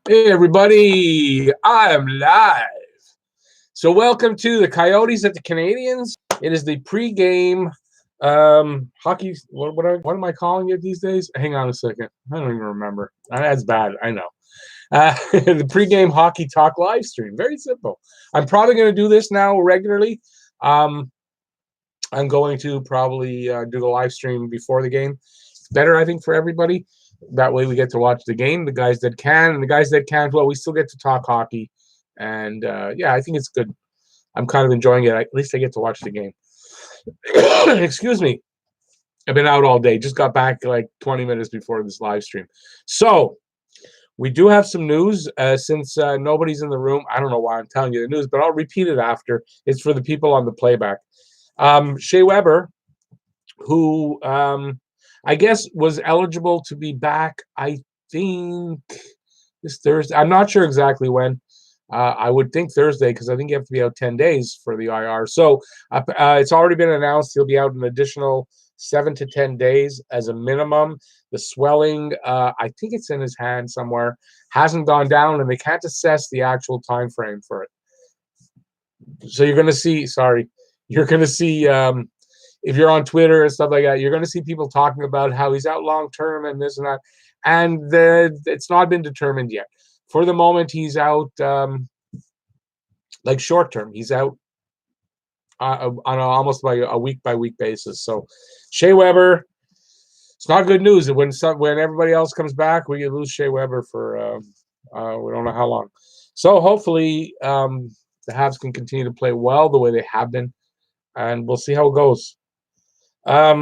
Hey everybody, I am live. So welcome to the Coyotes at the Canadiens. It is the pregame hockey. What am I calling it these days? Hang on a second. I don't even remember. That's bad. I know. The pregame hockey talk live stream. Very simple. I'm probably going to do this now regularly. Um, I'm going to probably do the live stream before the game. It's better, I think, for everybody. That way we get to watch the game. The guys that can, and the guys that can't, well, we still get to talk hockey. And yeah, I think it's good. I'm kind of enjoying it. At least I get to watch the game. Excuse me. I've been out all day. Just got back like 20 minutes before this live stream. So we do have some news since nobody's in the room. I don't know why I'm telling you the news, but I'll repeat it after. It's for the people on the playback. Shea Weber, who I guess was eligible to be back, I think this Thursday. I'm not sure exactly when. I would think Thursday because I think you have to be out 10 days for the IR. So it's already been announced he'll be out an additional 7 to 10 days as a minimum. The swelling, I think it's in his hand somewhere, hasn't gone down, and they can't assess the actual time frame for it. So you're going to see, you're going to see, if you're on Twitter and stuff like that, you're going to see people talking about how he's out long term and this and that. And it's not been determined yet. For the moment, he's out like short term. He's out on almost like a week by week basis. So Shea Weber, it's not good news. When everybody else comes back, we lose Shea Weber for we don't know how long. So hopefully the Habs can continue to play well the way they have been, and we'll see how it goes. I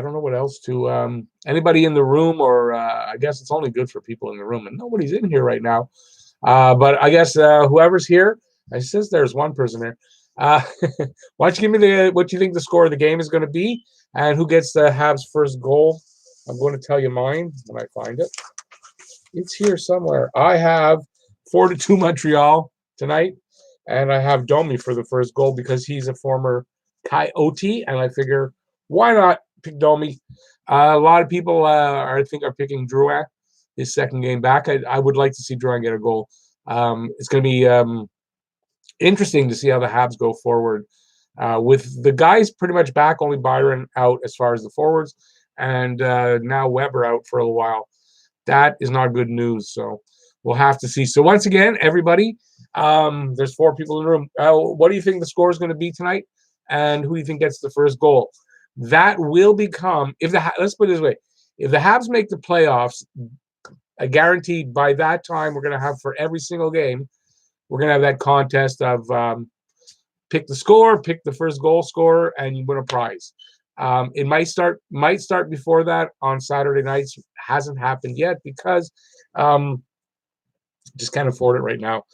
don't know what else to anybody in the room, or I guess it's only good for people in the room, and nobody's in here right now. But I guess whoever's here, I says there's one person there. Why don't you give me what you think the score of the game is going to be, and who gets the Habs' first goal? I'm going to tell you mine when I find it. It's here somewhere. I have 4-2 Montreal tonight, and I have Domi for the first goal because he's a former Coyote, and I figure why not pick Domi? A lot of people I think are picking Drouin his second game back. I would like to see Drouin get a goal. It's going to be interesting to see how the Habs go forward with the guys pretty much back, only Byron out as far as the forwards, and now Weber out for a little while. That is not good news. So we'll have to see. So once again, everybody, there's 4 people in the room. What do you think the score is going to be tonight? And who do you think gets the first goal? That will become, let's put it this way, if the Habs make the playoffs, I guarantee by that time we're going to have for every single game, we're going to have that contest of pick the score, pick the first goal scorer, and you win a prize. It might start before that on Saturday nights. Hasn't happened yet because just can't afford it right now.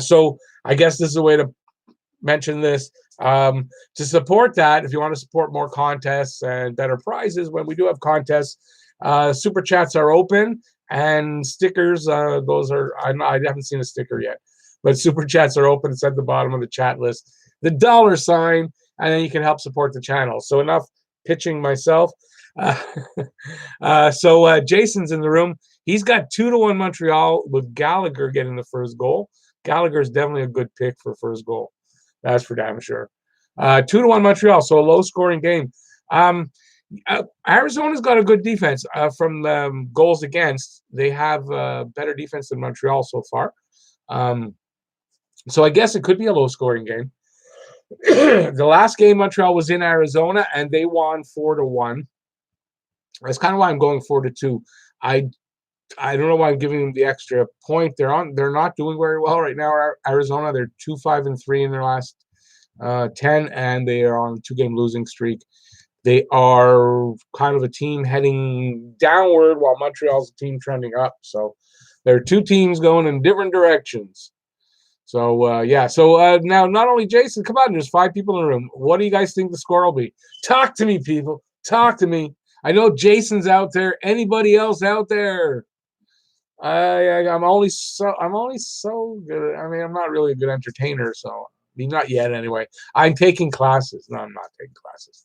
So I guess this is a way to mention this. To support that, if you want to support more contests and better prizes, when we do have contests, super chats are open, and stickers. Those are I haven't seen a sticker yet, but super chats are open. It's at the bottom of the chat list. The $sign, and then you can help support the channel. So enough pitching myself. So Jason's in the room. He's got 2-1 Montreal with Gallagher getting the first goal. Gallagher is definitely a good pick for first goal. That's for damn sure. 2-1 Montreal, so a low-scoring game. Arizona's got a good defense from goals against. They have better defense than Montreal so far. So I guess it could be a low-scoring game. The last game Montreal was in Arizona, and they won 4-1. That's kind of why I'm going 4-2. I don't know why I'm giving them the extra point. They're not doing very well right now. Arizona, they're 2-5-3 in their last 10, and they are on a 2-game losing streak. They are kind of a team heading downward while Montreal's a team trending up. So there are 2 teams going in different directions. So, yeah. So now not only Jason, come on, there's 5 people in the room. What do you guys think the score will be? Talk to me, people. Talk to me. I know Jason's out there. Anybody else out there? I'm only so good. I mean, I'm not really a good entertainer, so I mean, not yet anyway. I'm taking classes. No, I'm not taking classes.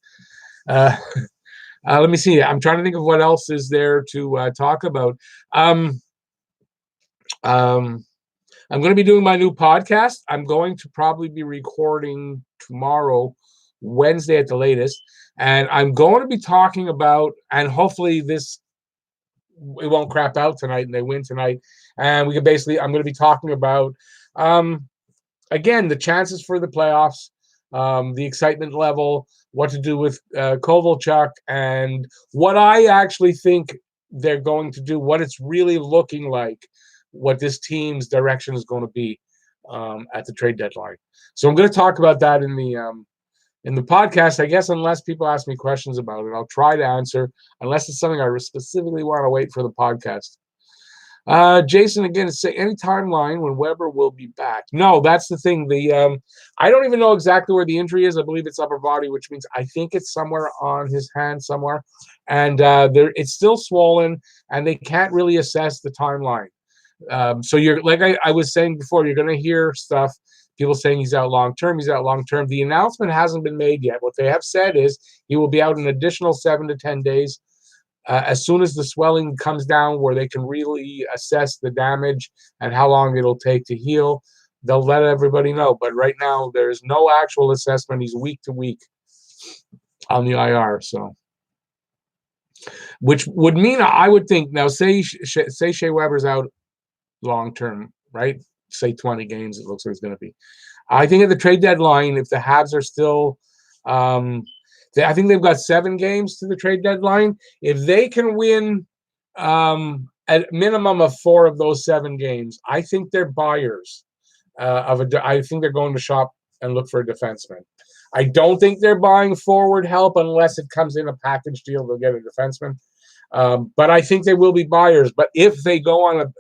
Let me see. I'm trying to think of what else is there to talk about. I'm going to be doing my new podcast. I'm going to probably be recording tomorrow, Wednesday at the latest. And I'm going to be talking about, and hopefully it won't crap out tonight and they win tonight. And I'm going to be talking about, um, again, the chances for the playoffs, the excitement level, what to do with Kovalchuk, and what I actually think they're going to do, what it's really looking like, what this team's direction is going to be at the trade deadline. So I'm going to talk about that in the podcast, I guess, unless people ask me questions about it. I'll try to answer, unless it's something I specifically want to wait for the podcast. Jason, again, say any timeline when Weber will be back. No, that's the thing. I don't even know exactly where the injury is. I believe it's upper body, which means I think it's somewhere on his hand somewhere, and it's still swollen, and they can't really assess the timeline. So you're like I was saying before, you're going to hear stuff. People saying he's out long term. He's out long term. The announcement hasn't been made yet. What they have said is he will be out an additional 7 to 10 days. As soon as the swelling comes down where they can really assess the damage and how long it'll take to heal, they'll let everybody know. But right now, there's no actual assessment. He's week to week on the IR. So, which would mean I would think now, say Shea Weber's out long term, right? Say 20 games, it looks like it's going to be. I think at the trade deadline, if the Habs are still I think they've got 7 games to the trade deadline. If they can win at minimum of 4 of those 7 games, I think they're buyers I think they're going to shop and look for a defenseman. I don't think they're buying forward help unless it comes in a package deal. They'll get a defenseman. But I think they will be buyers. But if they go on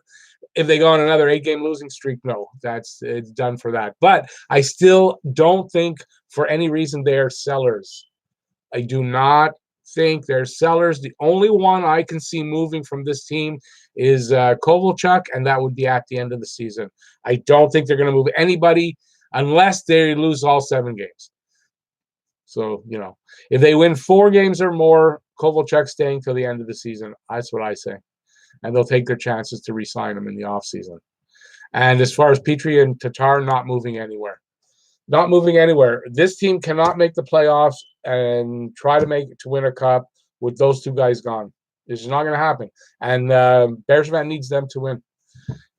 another 8-game losing streak, no, it's done for that. But I still don't think for any reason they are sellers. I do not think they're sellers. The only one I can see moving from this team is Kovalchuk, and that would be at the end of the season. I don't think they're going to move anybody unless they lose all 7 games. So, if they win 4 games or more, Kovalchuk staying till the end of the season. That's what I say. And they'll take their chances to re-sign him in the offseason. And as far as Petrie and Tatar, not moving anywhere. Not moving anywhere. This team cannot make the playoffs and try to win a cup with those 2 guys gone. This is not going to happen. And Bergevin needs them to win.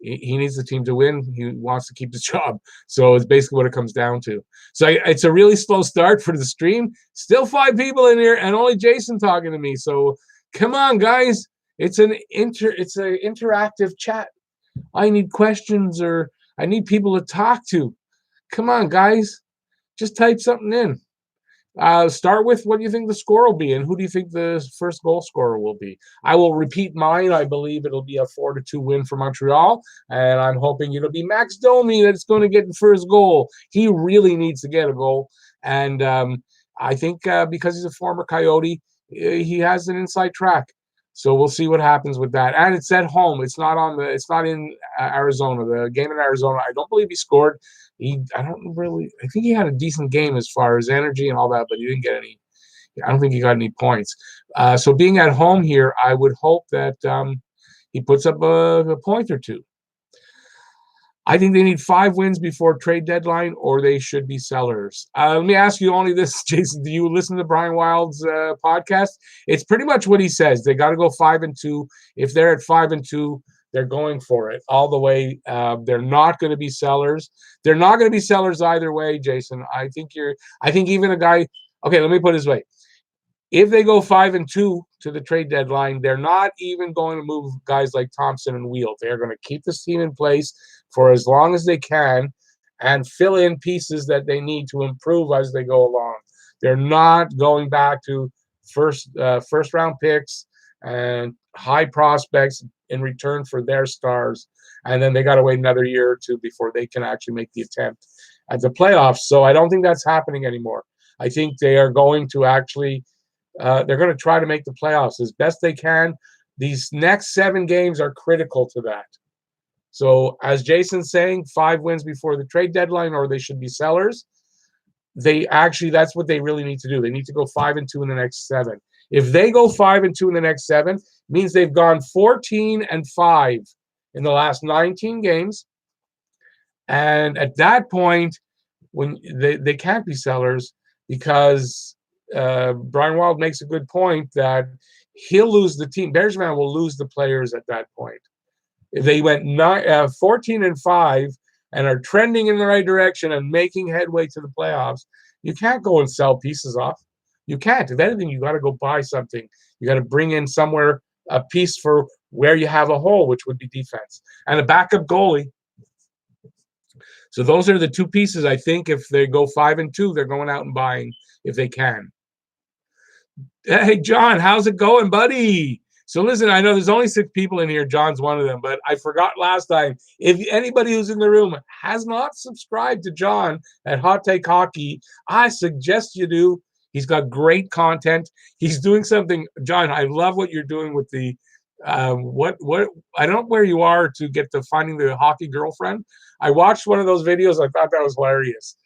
He needs the team to win. He wants to keep his job. So it's basically what it comes down to. So it's a really slow start for the stream. Still 5 people in here and only Jason talking to me. So come on, guys. It's an interactive chat. I need questions or I need people to talk to. Come on, guys. Just type something in. Start with what do you think the score will be and who do you think the first goal scorer will be? I will repeat mine. I believe it'll be a 4-2 win for Montreal, and I'm hoping it'll be Max Domi that's going to get the first goal. He really needs to get a goal, and I think because he's a former Coyote, he has an inside track. So we'll see what happens with that. And it's at home. It's not in Arizona. The game in Arizona, I don't believe he scored. I think he had a decent game as far as energy and all that, but he didn't get any. I don't think he got any points. So being at home here, I would hope that he puts up a point or 2. I think they need 5 wins before trade deadline, or they should be sellers. Let me ask you only this, Jason. Do you listen to Brian Wild's podcast? It's pretty much what he says. They got to go 5-2. If they're at 5-2, they're going for it all the way. They're not going to be sellers. They're not going to be sellers either way, Jason. I think even a guy. Okay, let me put it this way. If they go 5-2 to the trade deadline, they're not even going to move guys like Thompson and Wheel. They're going to keep this team in place for as long as they can and fill in pieces that they need to improve as they go along. They're not going back to first round picks and high prospects in return for their stars. And then they got to wait another year or 2 before they can actually make the attempt at the playoffs. So I don't think that's happening anymore. I think they are going to actually they're going to try to make the playoffs as best they can. These next 7 games are critical to that. So as Jason's saying, 5 wins before the trade deadline, or they should be sellers. That's what they really need to do. They need to go 5-2 in the next 7. If they go 5-2 in the next 7, means they've gone 14-5 in the last 19 games. And at that point, when they can't be sellers, because Brian Wild makes a good point that he'll lose the team. Bergevin will lose the players at that point. If they went 14-5 and are trending in the right direction and making headway to the playoffs, you can't go and sell pieces off. You can't. If anything, you got to go buy something. You got to bring in somewhere a piece for where you have a hole, which would be defense, and a backup goalie. So those are the two pieces. I think if they go 5-2, they're going out and buying if they can. Hey, John, how's it going, buddy? So listen, I know there's only 6 people in here. John's one of them, but I forgot last time. If anybody who's in the room has not subscribed to John at Hot Take Hockey, I suggest you do. He's got great content. He's doing something. John, I love what you're doing with the what I don't know where you are to get to finding the hockey girlfriend. I watched one of those videos. I thought that was hilarious.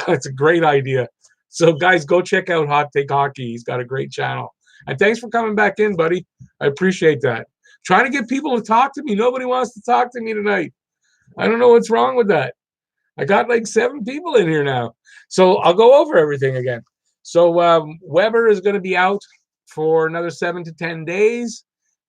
It's a great idea. So guys, go check out Hot Take Hockey. He's got a great channel. And thanks for coming back in, buddy. I appreciate that. Trying to get people to talk to me. Nobody wants to talk to me tonight. I don't know what's wrong with that. I got like 7 people in here now. So I'll go over everything again. So Weber is going to be out for another 7 to 10 days.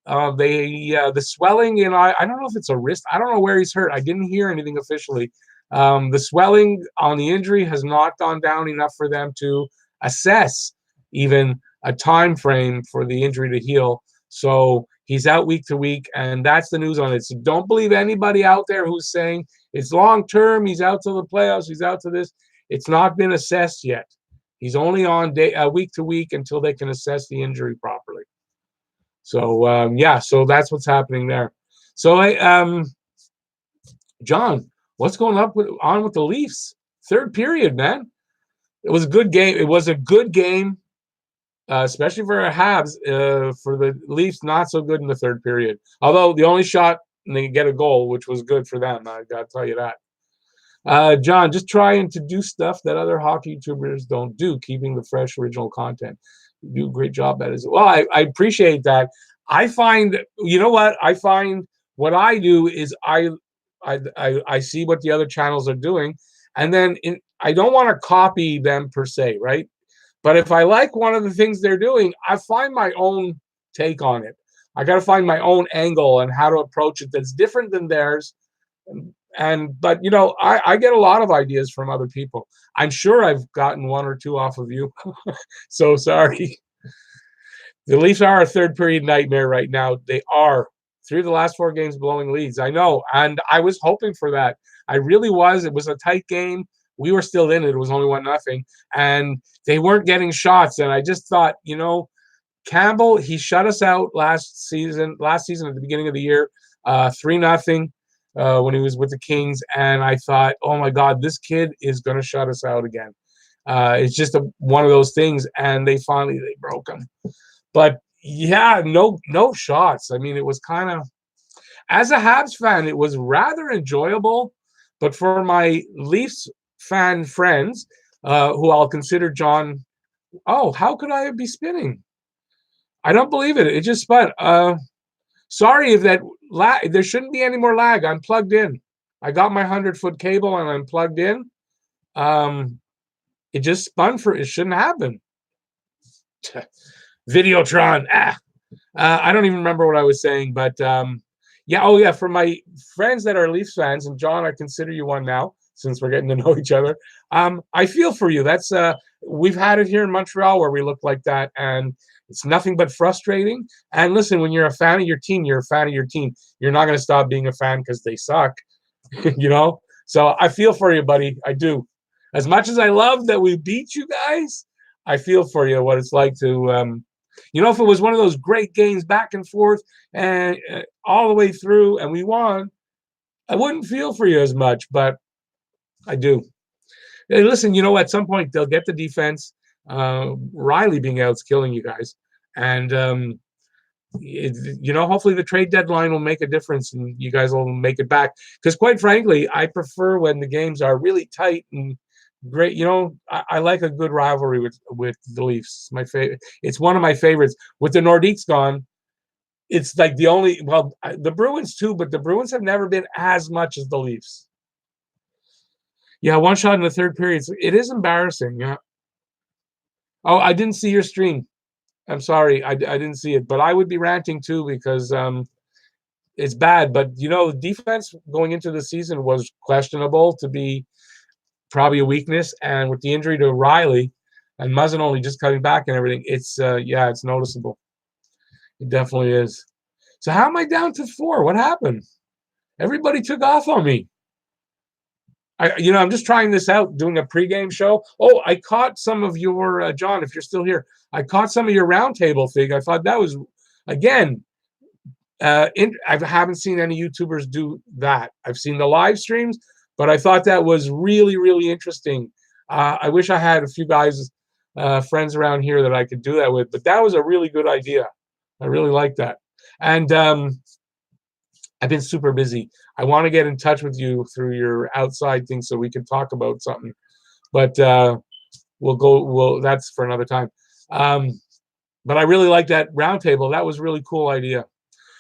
The swelling, I don't know if it's a wrist. I don't know where he's hurt. I didn't hear anything officially. The swelling on the injury has not gone down enough for them to assess even a time frame for the injury to heal. So he's out week to week, and that's the news on it. So don't believe anybody out there who's saying it's long term. He's out to the playoffs. He's out to this. It's not been assessed yet. He's only on week to week until they can assess the injury properly. So so that's what's happening there. So John, what's going on with the Leafs? Third period, man. It was a good game. It was a good game, especially for our Habs. For the Leafs, not so good in the third period. Although the only shot, and they get a goal, which was good for them. I got to tell you that. John, just trying to do stuff that other hockey YouTubers don't do, keeping the fresh, original content. You do a great job at it. Well, I appreciate that. I find, you know what? I find what I do is I see what the other channels are doing, and then I don't want to copy them per se, right? But if I like one of the things they're doing, I find my own take on it. I got to find my own angle and how to approach it that's different than theirs. But I get a lot of ideas from other people. I'm sure I've gotten 1 or 2 off of you. So sorry. The Leafs are a third period nightmare right now. They are. 3 of the last 4 games blowing leads. I know. And I was hoping for that. I really was. It was a tight game. We were still in it. It was only 1-0. And they weren't getting shots. And I just thought, Campbell, he shut us out last season at the beginning of the year, 3-0. When he was with the Kings, and I thought, oh my God, this kid is going to shut us out again. It's just one of those things, and they broke him. But yeah, no shots. I mean, it was kind of, as a Habs fan, it was rather enjoyable. But for my Leafs fan friends, who I'll consider John, how could I be spinning? I don't believe it. It just spun. Sorry if that lag. There shouldn't be any more lag. I'm plugged in. I got my 100-foot cable and I'm plugged in. It just spun it shouldn't happen. Videotron. I don't even remember what I was saying, but for my friends that are Leafs fans, and John, I consider you one now since we're getting to know each other. I feel for you. That's we've had it here in Montreal where we look like that, and it's nothing but frustrating. And listen, when you're a fan of your team, you're a fan of your team. You're not going to stop being a fan because they suck, So I feel for you, buddy. I do. As much as I love that we beat you guys, I feel for you what it's like to, if it was one of those great games back and forth and all the way through and we won, I wouldn't feel for you as much, but I do. Hey, listen, at some point they'll get the defense. Riley being out is killing you guys, and hopefully the trade deadline will make a difference and you guys will make it back, because quite frankly I prefer when the games are really tight and great. I like a good rivalry with the Leafs. My favorite. It's one of my favorites. With the Nordiques gone, It's like the only, well, the Bruins too, but the Bruins have never been as much as the Leafs. Yeah, one shot in the third period. It is embarrassing. Yeah. Oh, I didn't see your stream. I'm sorry. I didn't see it, but I would be ranting too because it's bad. But, defense going into the season was questionable to be probably a weakness. And with the injury to Riley and Muzzin only just coming back and everything, it's noticeable. It definitely is. So how am I down to 4? What happened? Everybody took off on me. I'm just trying this out, doing a pregame show. Oh, I caught some of your, John, if you're still here, I caught some of your roundtable thing. I thought that was, again, I haven't seen any YouTubers do that. I've seen the live streams, but I thought that was really, really interesting. I wish I had a few guys, friends around here that I could do that with, but that was a really good idea. I really like that. And I've been super busy. I want to get in touch with you through your outside thing so we can talk about something. But that's for another time. But I really like that roundtable. That was a really cool idea.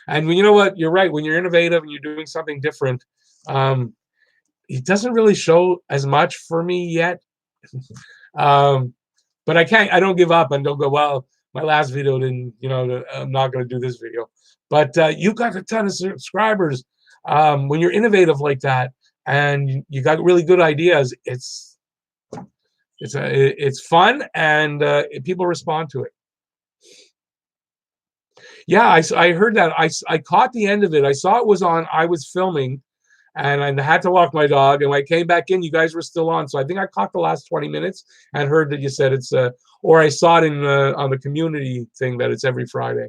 And you know what? You're right. When you're innovative and you're doing something different, it doesn't really show as much for me yet. But I don't give up and don't go, well, my last video didn't, I'm not going to do this video. But you got a ton of subscribers. When you're innovative like that and you got really good ideas, it's fun and people respond to it. Yeah, I heard that. I caught the end of it. I saw it was on. I was filming, and I had to walk my dog. And when I came back in, you guys were still on. So I think I caught the last 20 minutes and heard that you said it's or I saw it in on the community thing that it's every Friday.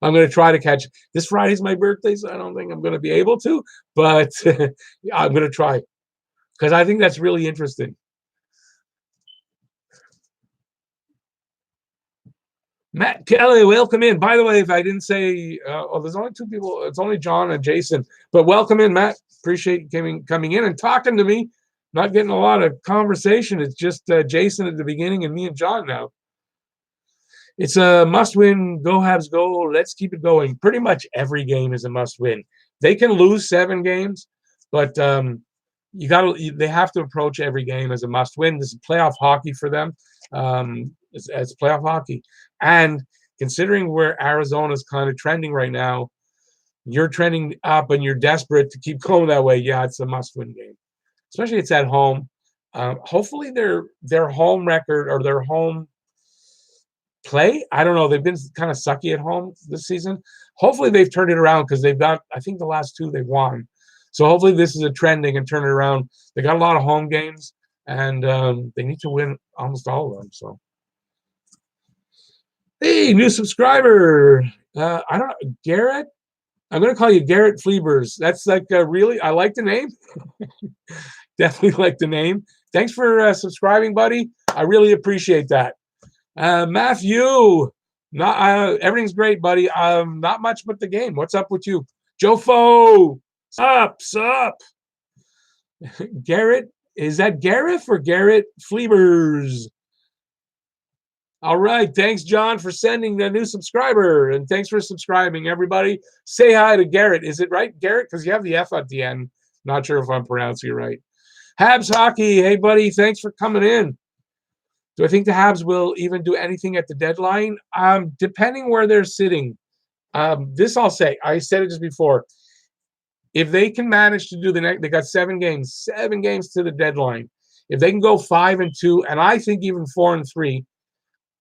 I'm going to try to catch it. This Friday's my birthday, so I don't think I'm going to be able to, but I'm going to try because I think that's really interesting. Matt Kelly, welcome in. By the way, if I didn't say, there's only 2 people. It's only John and Jason. But welcome in, Matt. Appreciate you coming in and talking to me. Not getting a lot of conversation. It's just Jason at the beginning and me and John now. It's a must-win. Go Habs, go. Let's keep it going. Pretty much every game is a must-win. They can lose 7 games, but they have to approach every game as a must-win. This is playoff hockey for them. It's playoff hockey. And considering where Arizona is kind of trending right now, you're trending up and you're desperate to keep going that way. Yeah, it's a must-win game, especially it's at home. Hopefully their home record or their home play, I don't know. They've been kind of sucky at home this season. Hopefully they've turned it around because they've got, I think the last 2 they've won. So hopefully this is a trend. They can turn it around. They got a lot of home games and they need to win almost all of them. So. Hey, new subscriber. I don't know, Garrett. I'm going to call you Garrett Fleabers. That's like really, I like the name. Definitely like the name. Thanks for subscribing, buddy. I really appreciate that. Matthew, everything's great, buddy. Not much but the game. What's up with you? Joe Foe, sup? Garrett, is that Gareth or Garrett Fleabers? All right. Thanks, John, for sending the new subscriber. And thanks for subscribing, everybody. Say hi to Garrett. Is it right, Garrett? Because you have the F at the end. Not sure if I'm pronouncing it right. Habs Hockey. Hey, buddy. Thanks for coming in. Do I think the Habs will even do anything at the deadline? Depending where they're sitting. This I'll say. I said it just before. If they can manage to do the next, they got 7 games to the deadline. If they can go 5-2, and I think even 4-3,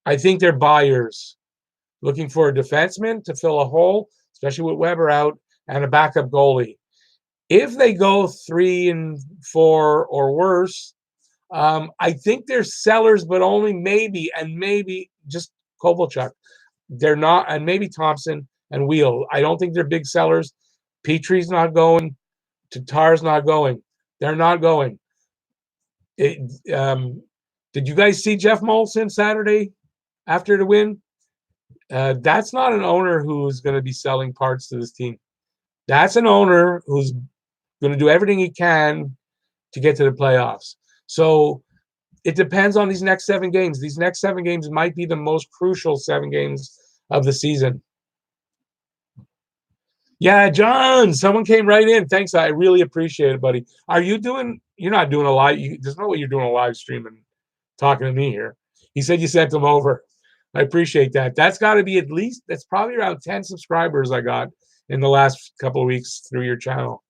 I think they're buyers looking for a defenseman to fill a hole, especially with Weber out, and a backup goalie. If they go 3-4 or worse, I think they're sellers, but only maybe just Kovalchuk. They're not, and maybe Thompson and Wheel. I don't think they're big sellers. Petrie's not going. Tatar's not going. They're not going. Did you guys see Jeff Molson Saturday? After the win, that's not an owner who's going to be selling parts to this team. That's an owner who's going to do everything he can to get to the playoffs. So it depends on these next 7 games. These next 7 games might be the most crucial 7 games of the season. Yeah, John, someone came right in. Thanks. I really appreciate it, buddy. Are you doing, you're not doing a live, there's no way you're doing a live stream and talking to me here. He said you sent him over. I appreciate that. That's got to be at least, that's probably around 10 subscribers I got in the last couple of weeks through your channel.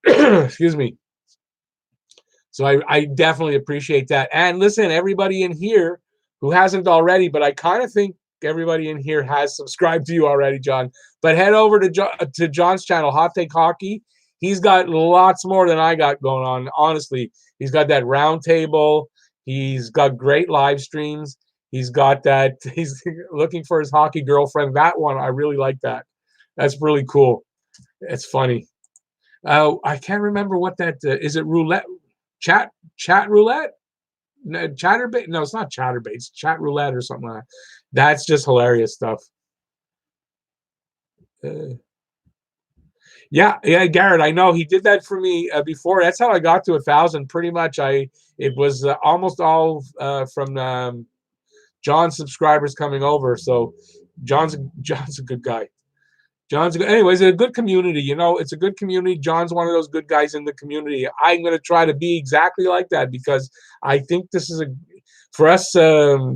Excuse me. So I definitely appreciate that. And listen, everybody in here who hasn't already, but I kind of think everybody in here has subscribed to you already, John. But head over to John's channel, Hot Take Hockey. He's got lots more than I got going on. Honestly, he's got that round table. He's got great live streams. He's got that. He's looking for his hockey girlfriend. That one, I really like that. That's really cool. It's funny. I can't remember what that is. It roulette, chat roulette, no, chatterbait. No, it's not chatterbait. It's chat roulette or something like that. That's just hilarious stuff. Yeah, Garrett. I know he did that for me before. That's how I got to 1,000. Pretty much, it was almost all from John's subscribers coming over. So John's a good guy. Anyways, a good community. You know, it's a good community. John's one of those good guys in the community. I'm going to try to be exactly like that because I think this is for us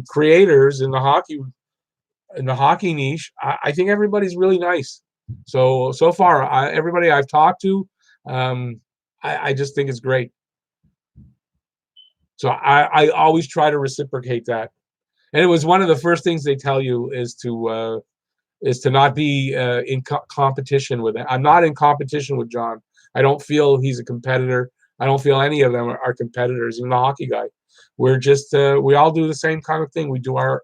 creators in the hockey niche. I think everybody's really nice. So far, everybody I've talked to, I just think it's great. So I always try to reciprocate that. And it was one of the first things they tell you is to not be in competition with it. I'm not in competition with John. I don't feel he's a competitor. I don't feel any of them are competitors, even the hockey guy. We're just we all do the same kind of thing. We do our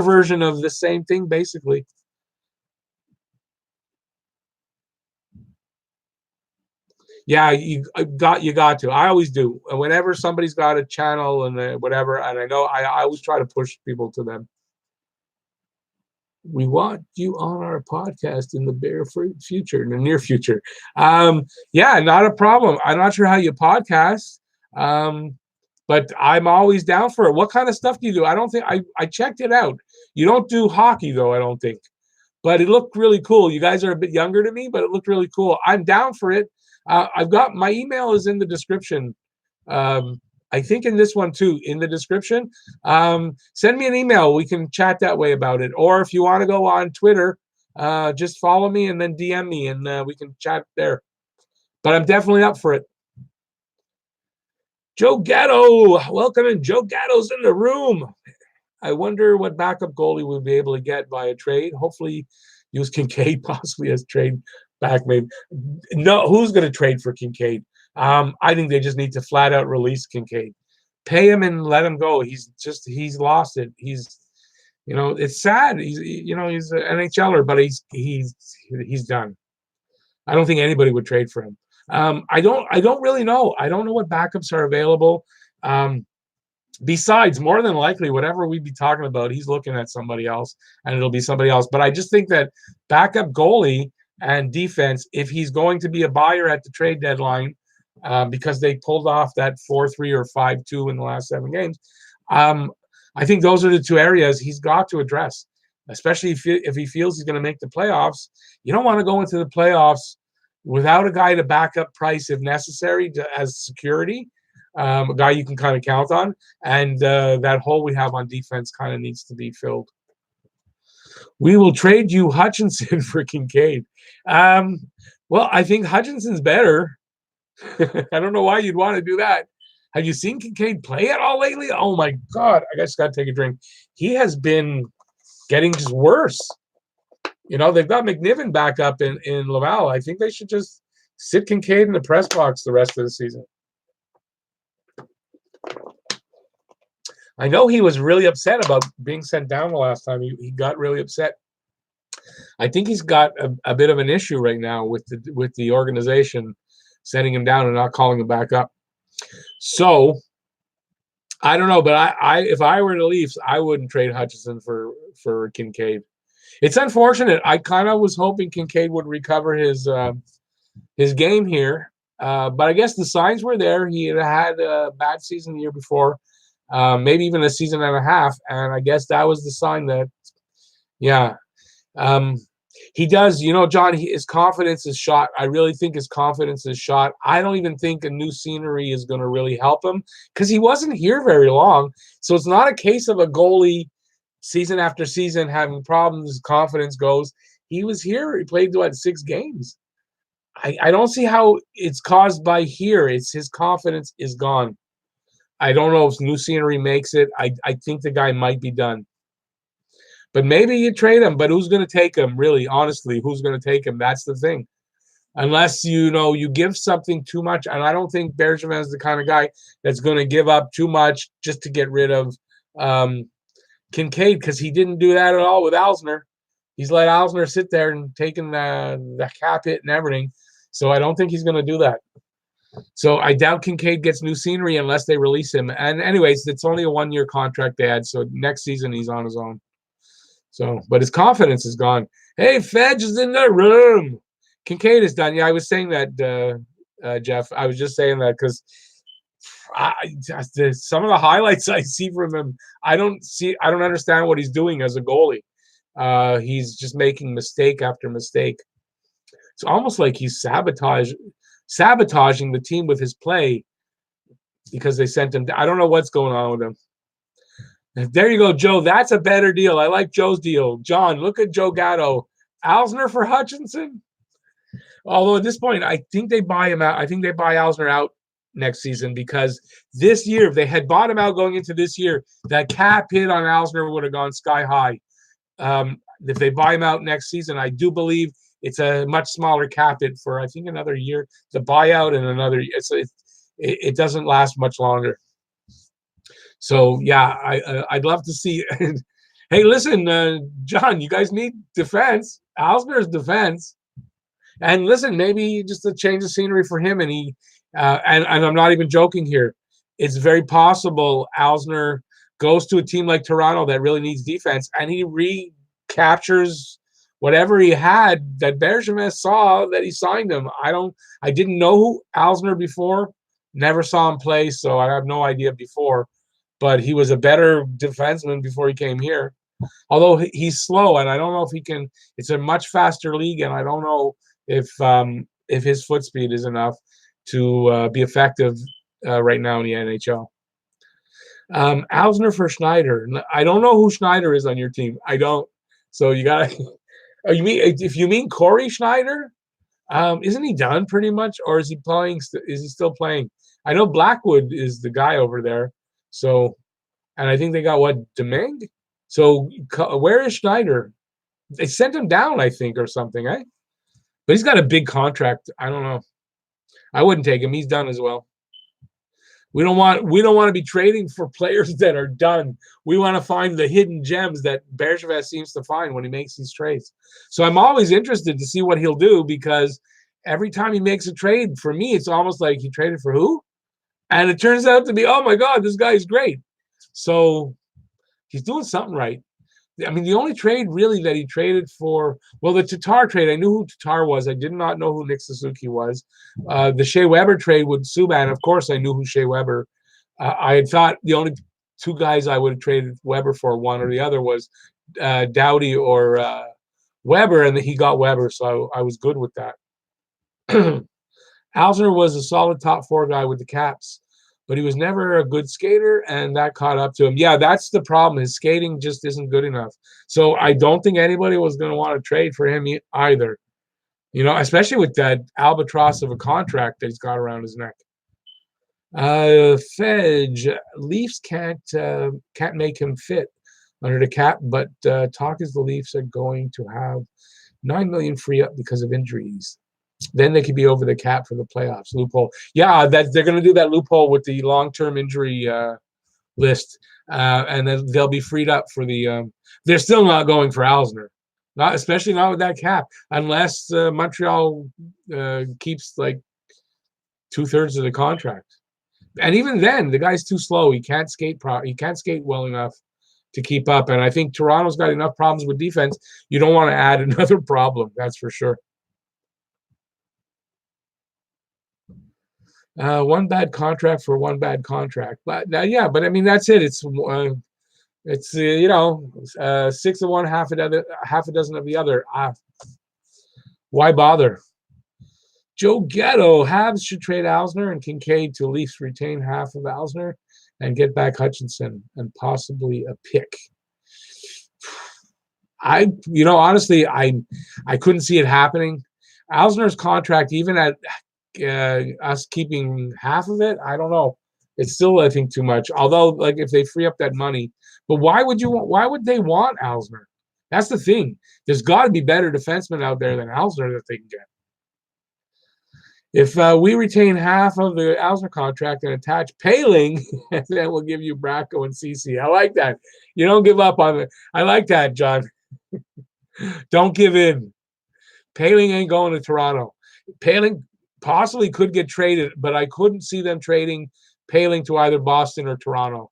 version of the same thing, basically. Yeah, you got to. I always do. Whenever somebody's got a channel and whatever, and I know I always try to push people to them. We want you on our podcast in the future, in the near future. Yeah, not a problem. I'm not sure how you podcast, but I'm always down for it. What kind of stuff do you do? I don't think I checked it out. You don't do hockey though, I don't think. But it looked really cool. You guys are a bit younger than me, but it looked really cool. I'm down for it. I've got my email is in the description. I think in this one too, in the description. Send me an email. We can chat that way about it. Or if you want to go on Twitter, just follow me and then DM me and we can chat there. But I'm definitely up for it. Joe Gatto, welcome in. Joe Gatto's in the room. I wonder what backup goalie we'll be able to get via trade. Hopefully use Kincaid possibly as trade back maybe. No, who's going to trade for Kincaid? I think they just need to flat out release Kincaid. Pay him and let him go. He's lost it. It's sad. He's an NHLer, but he's done. I don't think anybody would trade for him. I don't really know. I don't know what backups are available. Besides, more than likely, whatever we'd be talking about, he's looking at somebody else, and it'll be somebody else. But I just think that backup goalie and defense, if he's going to be a buyer at the trade deadline, because they pulled off that 4-3 or 5-2 in the last 7 games, I think those are the 2 areas he's got to address, especially if he feels he's going to make the playoffs. You don't want to go into the playoffs without a guy to back up Price if necessary as security. A guy you can kind of count on, and that hole we have on defense kind of needs to be filled. We will trade you Hutchinson for Kincaid. Well, I think Hutchinson's better. I don't know why you'd want to do that. Have you seen Kincaid play at all lately? Oh my God, I just got to take a drink. He has been getting just worse. They've got McNiven back up in Laval. I think they should just sit Kincaid in the press box the rest of the season. I know he was really upset about being sent down the last time. He got really upset. I think he's got a bit of an issue right now with the organization sending him down and not calling him back up. So I don't know, but if I were the Leafs, I wouldn't trade Hutchinson for Kincaid. It's unfortunate. I kind of was hoping Kincaid would recover his game here, but I guess the signs were there. He had a bad season the year before. Maybe even a season and a half, and I guess that was the sign that, yeah. He does, John, his confidence is shot. I really think his confidence is shot. I don't even think a new scenery is going to really help him because he wasn't here very long. So it's not a case of a goalie season after season having problems, his confidence goes. He was here. He played, 6 games. I don't see how it's caused by here. It's his confidence is gone. I don't know if new scenery makes it. I think the guy might be done. But maybe you trade him, but who's going to take him? Really, honestly, who's going to take him? That's the thing. Unless, you give something too much. And I don't think Bergevin is the kind of guy that's going to give up too much just to get rid of Kincaid, because he didn't do that at all with Alzner. He's let Alzner sit there and taken the cap hit and everything. So I don't think he's going to do that. So I doubt Kincaid gets new scenery unless they release him. And anyways, it's only a 1-year contract they had. So next season he's on his own. So, but his confidence is gone. Hey, Fedge is in the room. Kincaid is done. Yeah, I was saying that, Jeff. I was just saying that because some of the highlights I see from him, I don't understand what he's doing as a goalie. He's just making mistake after mistake. It's almost like he's sabotaging the team with his play because they sent him. I don't know what's going on with him. There you go, Joe. That's a better deal. I like Joe's deal. John, look at Joe Gatto. Alzner for Hutchinson. Although at this point, I think they buy him out. I think they buy Alzner out next season because this year, if they had bought him out going into this year, that cap hit on Alzner would have gone sky high. If they buy him out next season, I do believe it's a much smaller cap hit for, I think, another year. The buyout and another year. It doesn't last much longer. So, yeah, I'd love to see. Hey, listen, John, you guys need defense. Alzner's defense. And listen, maybe just a change of scenery for him. And and I'm not even joking here. It's very possible Alzner goes to a team like Toronto that really needs defense, and he recaptures whatever he had that Bergevin saw that he signed him. I didn't know who Alzner before, never saw him play, so I have no idea before. But he was a better defenseman before he came here. Although he's slow, and I don't know if he can. It's a much faster league, and I don't know if his foot speed is enough to be effective right now in the NHL. Alzner for Schneider. I don't know who Schneider is on your team. I don't. So you got to. If you mean Corey Schneider, isn't he done pretty much, or is he playing? Is he still playing? I know Blackwood is the guy over there. So, and I think they got Deming. So where is Schneider? They sent him down, I think, or something, eh? But he's got a big contract. I don't know. I wouldn't take him. He's done as well. We don't want to be trading for players that are done. We want to find the hidden gems that Bergevin seems to find when he makes these trades. So I'm always interested to see what he'll do because every time he makes a trade, for me, it's almost like he traded for who? And it turns out to be, oh my God, this guy is great. So he's doing something right. I mean, the only trade really that he traded for, well, the Tatar trade, I knew who Tatar was. I did not know who Nick Suzuki was. The Shea Weber trade with Subban, of course, I knew who Shea Weber. I had thought the only 2 guys I would have traded Weber for, one or the other, was Doughty or Weber, and he got Weber, so I was good with that. Alzner was a solid top 4 guy with the Caps, but he was never a good skater, and that caught up to him. Yeah, that's the problem. His skating just isn't good enough. So I don't think anybody was going to want to trade for him either, especially with that albatross of a contract that he's got around his neck. Fedge, Leafs can't make him fit under the cap, but talk is the Leafs are going to have $9 million free up because of injuries. Then they could be over the cap for the playoffs loophole. Yeah, that they're going to do that loophole with the long-term injury list, and then they'll be freed up for the. They're still not going for Alzner, especially not with that cap, unless Montreal keeps like 2/3 of the contract. And even then, the guy's too slow. He can't skate. He can't skate well enough to keep up. And I think Toronto's got enough problems with defense. You don't want to add another problem. That's for sure. One bad contract for one bad contract, but yeah, but I mean that's it. It's 6 of one, half a dozen of the other. Why bother? Joe Ghetto, Habs should trade Alsner and Kincaid to Leafs retain half of Alsner and get back Hutchinson and possibly a pick. Honestly, I couldn't see it happening. Alsner's contract, even at us keeping half of it, I don't know. It's still, I think, too much. Although, like, if they free up that money, but why would they want Alsner? That's the thing. There's got to be better defensemen out there than Alsner that they can get. If we retain half of the Alsner contract and attach Paling, then we'll give you Bracco and CC. I like that. You don't give up on it. I like that, John. Don't give in. Paling ain't going to Toronto. Paling possibly could get traded, but I couldn't see them trading Paling to either Boston or Toronto.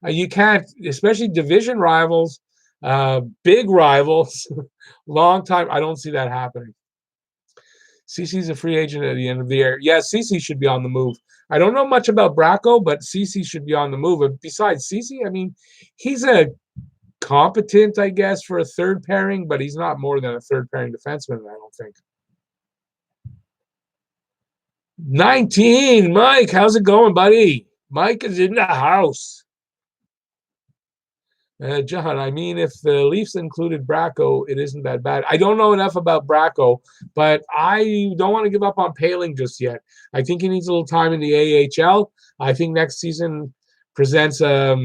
You can't, especially division rivals, big rivals, long time. I don't see that happening. CC's a free agent at the end of the year. Yeah, CC should be on the move. I don't know much about Bracco, but CC should be on the move. But besides CC, I mean, he's a competent, I guess, for a third pairing, but he's not more than a third pairing defenseman, I don't think. 19, Mike, how's it going, buddy? Mike is in the house. John, I mean, if the Leafs included Bracco, it isn't that bad. I don't know enough about Bracco, but I don't want to give up on Paling just yet. I think he needs a little time in the AHL. I think next season presents a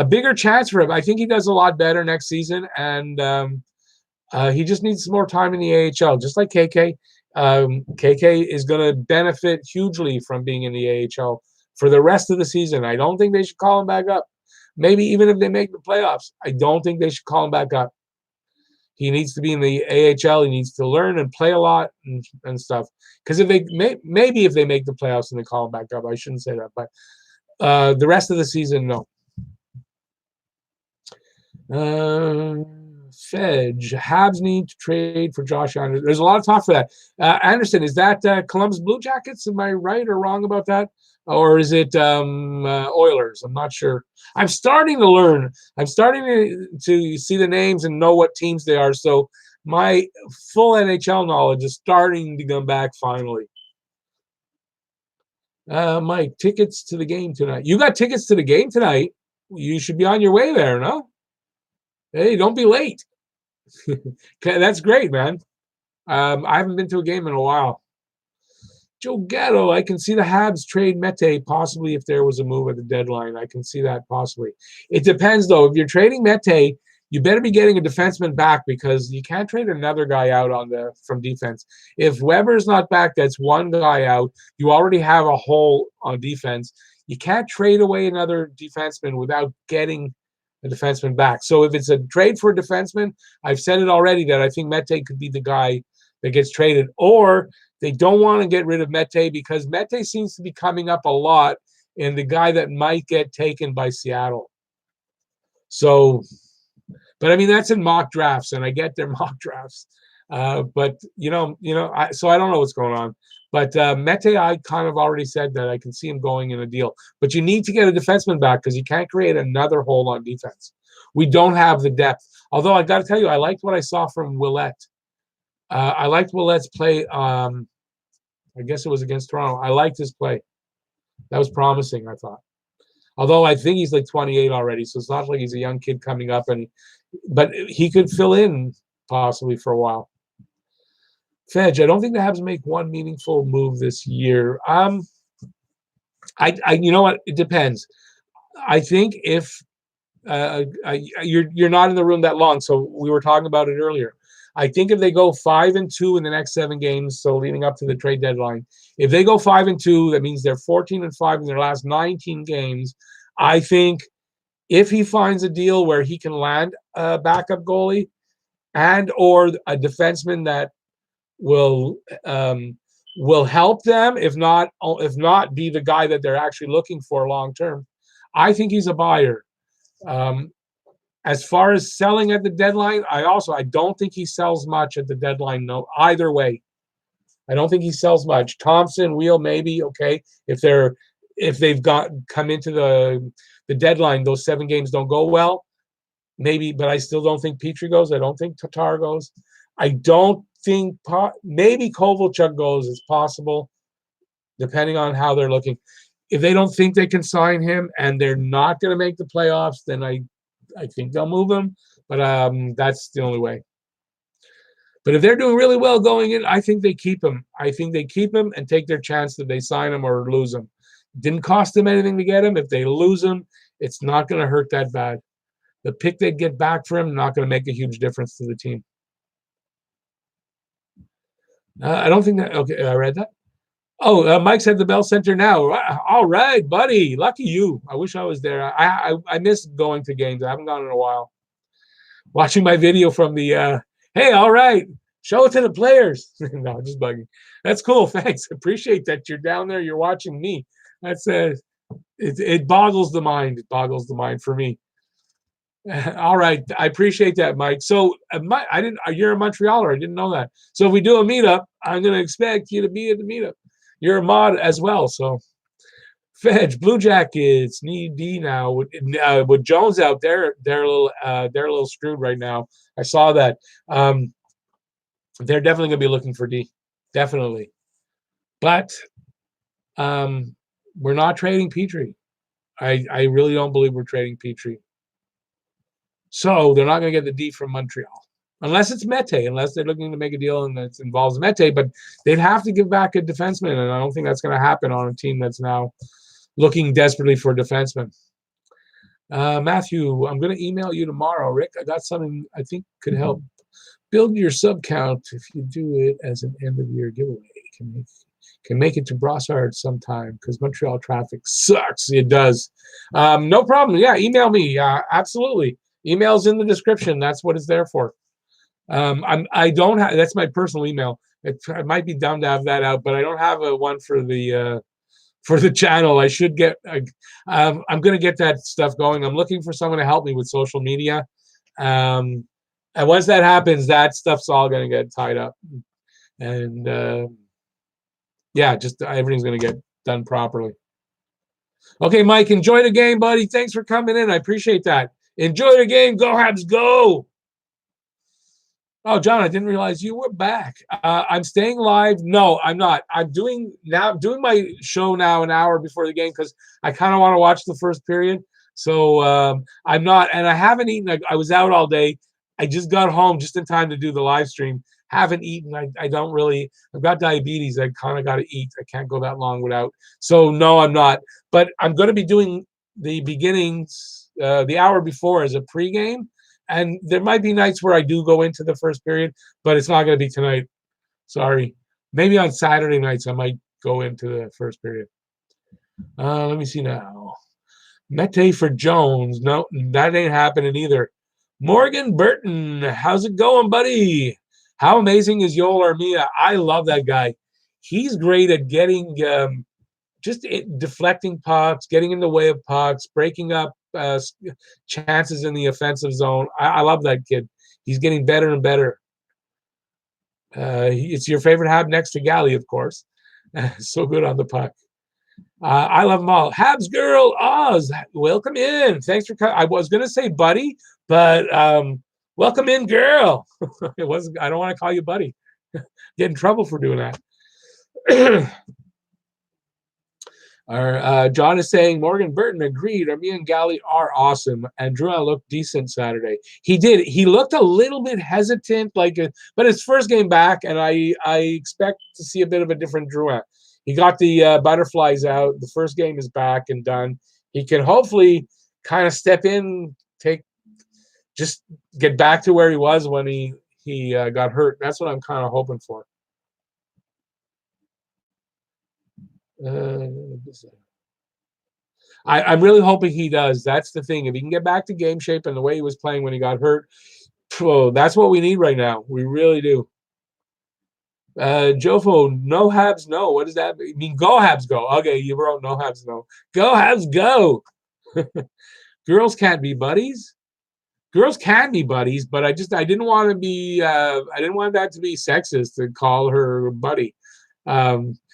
bigger chance for him. I think he does a lot better next season, and he just needs some more time in the AHL, just like KK. KK is going to benefit hugely from being in the AHL for the rest of the season. I don't think they should call him back up. Maybe even if they make the playoffs, I don't think they should call him back up. He needs to be in the AHL. He needs to learn and play a lot and stuff. Because if maybe if they make the playoffs and they call him back up, I shouldn't say that. But the rest of the season, no. Fedge, Habs need to trade for Josh Anderson. There's a lot of talk for that. Anderson, is that Columbus Blue Jackets? Am I right or wrong about that? Or is it Oilers? I'm not sure. I'm starting to learn. I'm starting to see the names and know what teams they are. So my full NHL knowledge is starting to come back finally. Mike, tickets to the game tonight. You got tickets to the game tonight. You should be on your way there, no? Hey, don't be late. Okay, that's great, man. I haven't been to a game in a while. Joe Gatto, I can see the Habs trade Mete possibly if there was a move at the deadline. I can see that possibly. It depends, though. If you're trading Mete, you better be getting a defenseman back because you can't trade another guy out from defense. If Weber's not back, that's one guy out. You already have a hole on defense. You can't trade away another defenseman without getting a defenseman back. So if it's a trade for a defenseman, I've said it already that I think Mete could be the guy that gets traded. Or they don't want to get rid of Mete because Mete seems to be coming up a lot and the guy that might get taken by Seattle. So, but I mean, that's in mock drafts, and I get their mock drafts. But so I don't know what's going on. But Mete, I kind of already said that I can see him going in a deal. But you need to get a defenseman back because you can't create another hole on defense. We don't have the depth. Although I got to tell you, I liked what I saw from Willette. I liked Willette's play. I guess it was against Toronto. I liked his play. That was promising, I thought. Although I think he's like 28 already, so it's not like he's a young kid coming up. But he could fill in possibly for a while. Fedge, I don't think the Habs make one meaningful move this year. You know what? It depends. I think if you're not in the room that long, so we were talking about it earlier. I think if they go 5-2 in the next 7 games, so leading up to the trade deadline, if they go 5-2, that means they're 14-5 in their last 19 games. I think if he finds a deal where he can land a backup goalie and or a defenseman that will help them, if not be the guy that they're actually looking for long term, I think he's a buyer. As far as selling at the deadline, I don't think he sells much at the deadline. No, either way, I don't think he sells much. Thompson, Wheel, maybe okay if they've come into the deadline, those 7 games don't go well, maybe. But I still don't think Petrie goes. I don't think Tatar goes. I don't think maybe Kovalchuk goes. It's possible, depending on how they're looking. If they don't think they can sign him and they're not going to make the playoffs, then I think they'll move him. But that's the only way. But if they're doing really well going in, I think they keep him. I think they keep him and take their chance that they sign him or lose him. Didn't cost them anything to get him. If they lose him, it's not going to hurt that bad. The pick they'd get back for him not going to make a huge difference to the team. I don't think that. Okay, I read that. Oh, Mike's at the Bell Center now. All right, buddy. Lucky you. I wish I was there. I miss going to games. I haven't gone in a while. Watching my video from the hey, all right, show it to the players. No, just bugging. That's cool. Thanks. Appreciate that you're down there. You're watching me. That's it boggles the mind. It boggles the mind for me. All right, I appreciate that, Mike. So, I didn't. You're a Montrealer. I didn't know that. So, if we do a meetup, I'm going to expect you to be at the meetup. You're a mod as well. So, Fedge, Blue Jackets need D now with Jones out there. They're a little screwed right now. I saw that. They're definitely going to be looking for D, definitely. But we're not trading Petrie. I really don't believe we're trading Petrie. So they're not going to get the D from Montreal. Unless it's Mete, unless they're looking to make a deal and that involves Mete. But they'd have to give back a defenseman, and I don't think that's going to happen on a team that's now looking desperately for a defenseman. Matthew, I'm going to email you tomorrow. Rick, I got something I think could help. Build your sub count if you do it as an end-of-year giveaway. Can make it to Brossard sometime because Montreal traffic sucks. It does. No problem. Yeah, email me. Absolutely. Email's in the description. That's what it's there for. I don't have. That's my personal email. It might be dumb to have that out, but I don't have one for the channel. I should get. I'm going to get that stuff going. I'm looking for someone to help me with social media. And once that happens, that stuff's all going to get tied up. And yeah, just everything's going to get done properly. Okay, Mike, enjoy the game, buddy. Thanks for coming in. I appreciate that. Enjoy the game. Go Habs, go. Oh, John, I didn't realize you were back. I'm staying live. No, I'm not. I'm doing my show now an hour before the game because I kind of want to watch the first period. So I'm not, and I haven't eaten. I was out all day. I just got home just in time to do the live stream. Haven't eaten. I don't really. I've got diabetes. I kind of got to eat. I can't go that long without. So no, I'm not. But I'm going to be doing the beginnings, the hour before as a pregame. And there might be nights where I do go into the first period, but it's not going to be tonight. Sorry. Maybe on Saturday nights I might go into the first period. Let me see now. Mete for Jones. No, that ain't happening either. Morgan Burton. How's it going, buddy? How amazing is Yoel Armia? I love that guy. He's great at getting deflecting pucks, getting in the way of pucks, breaking up chances in the offensive zone. I love that kid. He's getting better and better. It's your favorite Hab next to Galley, of course. So good on the puck. I love them all. Habs girl, Oz, welcome in. Thanks for coming. I was going to say buddy, but welcome in, girl. It wasn't. I don't want to call you buddy. Get in trouble for doing that. John is saying Morgan Burton agreed. Me and Galley are awesome, and Drouin looked decent Saturday. He did. He looked a little bit hesitant, but his first game back, and I expect to see a bit of a different Drouin. He got the butterflies out. The first game is back and done. He can hopefully kind of step in, just get back to where he was when he got hurt. That's what I'm kind of hoping for. I'm really hoping he does. That's the thing. If he can get back to game shape and the way he was playing when he got hurt, that's what we need right now. We really do. Jofo, no Habs, no. What does that mean? I mean, go Habs, go. Okay, you wrote no Habs, no. Go Habs, go. Girls can't be buddies. Girls can be buddies, but I didn't want to be. I didn't want that to be sexist to call her buddy.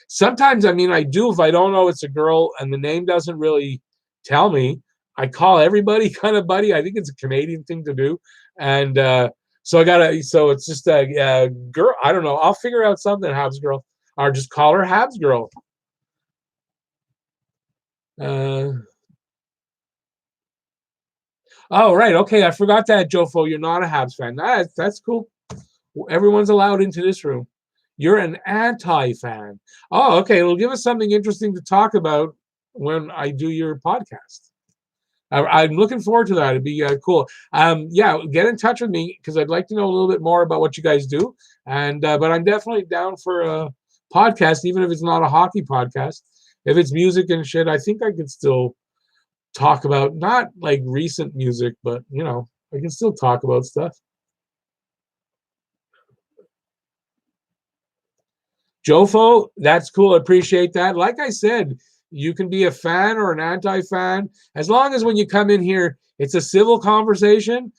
Sometimes, I mean, I do if I don't know it's a girl and the name doesn't really tell me. I call everybody kind of buddy. I think it's a Canadian thing to do, and So it's just a girl. I don't know. I'll figure out something, Habs girl, or just call her Habs girl. Oh, right. Okay. I forgot that, Jofo. You're not a Habs fan. That's cool. Everyone's allowed into this room. You're an anti-fan. Oh, okay. It'll give us something interesting to talk about when I do your podcast. I'm looking forward to that. It'd be cool. Yeah, get in touch with me because I'd like to know a little bit more about what you guys do. And but I'm definitely down for a podcast, even if it's not a hockey podcast. If it's music and shit, I think I could still talk about not like recent music, but I can still talk about stuff. Jofo, that's cool. I appreciate that. Like I said, you can be a fan or an anti-fan as long as when you come in here, it's a civil conversation.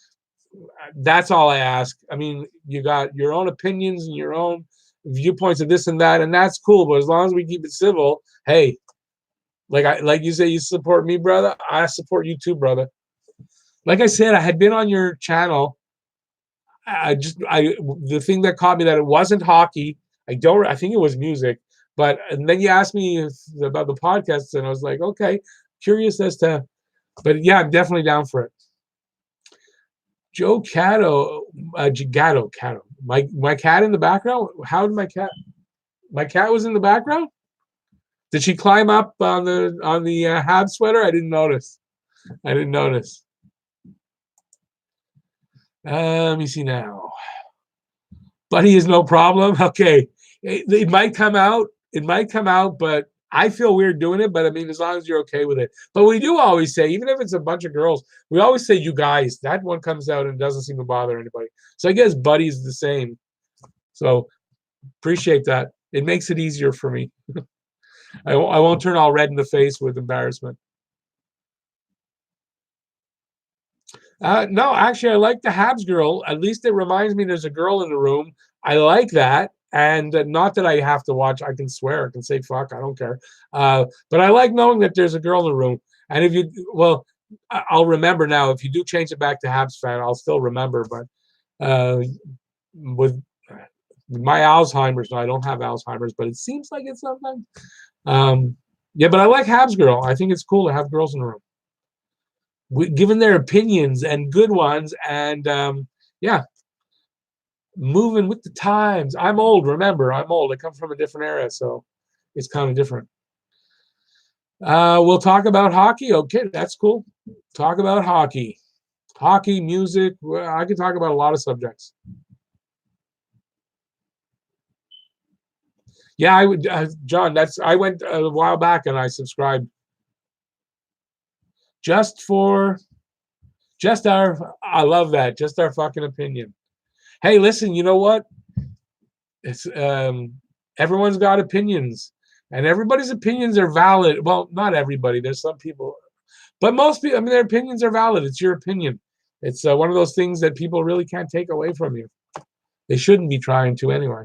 That's all I ask. I mean, you got your own opinions and your own viewpoints of this and that, and that's cool. But as long as we keep it civil, hey, like you say, you support me, brother. I support you too, brother. Like I said, I had been on your channel. The thing that caught me that it wasn't hockey. I think it was music. And then you asked me about the podcast, and I was like, okay, curious as to, but yeah, I'm definitely down for it. Joe Catto, Gatto. My cat in the background. How did my cat? My cat was in the background. Did she climb up on the Habs sweater? I didn't notice. Let me see now. Buddy is no problem. Okay, it might come out. It might come out, but I feel weird doing it. But I mean, as long as you're okay with it. But we do always say, even if it's a bunch of girls, we always say "you guys." That one comes out and doesn't seem to bother anybody. So I guess Buddy's the same. So appreciate that. It makes it easier for me. I won't turn all red in the face with embarrassment. No, actually, I like the Habs girl. At least it reminds me there's a girl in the room. I like that. And not that I have to watch. I can swear. I can say fuck. I don't care. But I like knowing that there's a girl in the room. And I'll remember now. If you do change it back to Habs fan, I'll still remember. But with my Alzheimer's, no, I don't have Alzheimer's, but it seems like it's something. Yeah, but I like Habs girl. I think it's cool to have girls in the room. Given their opinions and good ones, and yeah, moving with the times. I'm old, remember, I'm old. I come from a different era, so it's kind of different. We'll talk about hockey. Okay, that's cool. Talk about hockey, music. Well, I can talk about a lot of subjects. Yeah, I would, John. I went a while back and I subscribed just our. I love that. Just our fucking opinion. Hey, listen. You know what? It's everyone's got opinions, and everybody's opinions are valid. Well, not everybody. There's some people, but most people. I mean, their opinions are valid. It's your opinion. It's one of those things that people really can't take away from you. They shouldn't be trying to anyway.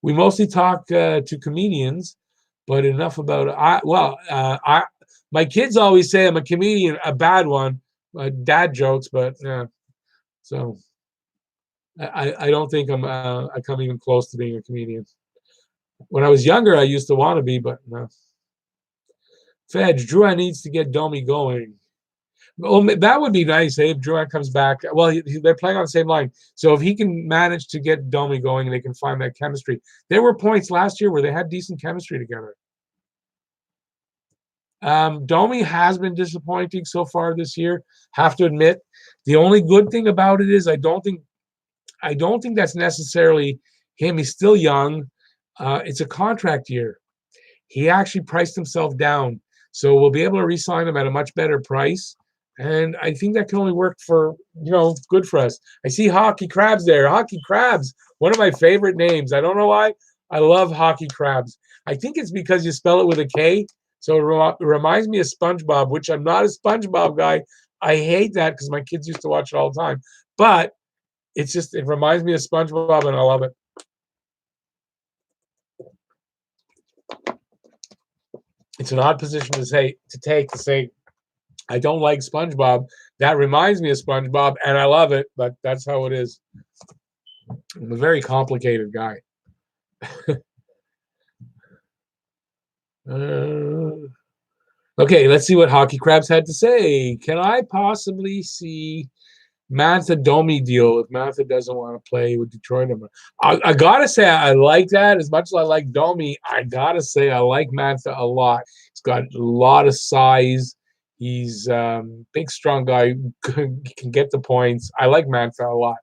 We mostly talk to comedians, but enough about my kids always say I'm a comedian, a bad one, dad jokes, but yeah. So I don't think I come even close to being a comedian. When I was younger, I used to want to be, but no. Fedge, Drouin needs to get Domi going. Well, that would be nice, if Drouin comes back. Well, they're playing on the same line. So if he can manage to get Domi going and they can find that chemistry. There were points last year where they had decent chemistry together. Domi has been disappointing so far this year. Have to admit, the only good thing about it is I don't think that's necessarily him. He's still young. It's a contract year. He actually priced himself down, so we'll be able to re-sign him at a much better price. And I think that can only work for good for us. I see Hockey Crabs there. Hockey Crabs, one of my favorite names. I don't know why. I love Hockey Crabs. I think it's because you spell it with a K. So it reminds me of SpongeBob, which I'm not a SpongeBob guy. I hate that because my kids used to watch it all the time. But it reminds me of SpongeBob, and I love it. It's an odd position to take to say I don't like SpongeBob That reminds me of SpongeBob, and I love it, but that's how it is. I'm a very complicated guy. Okay, let's see what Hockey Crabs had to say. Can I possibly see Mantha Domi deal if Mantha doesn't want to play with Detroit? I gotta say I like that as much as I like Domi. I gotta say I like Mantha a lot. He's got a lot of size. He's big, strong guy. He can get the points. I like Mantha a lot.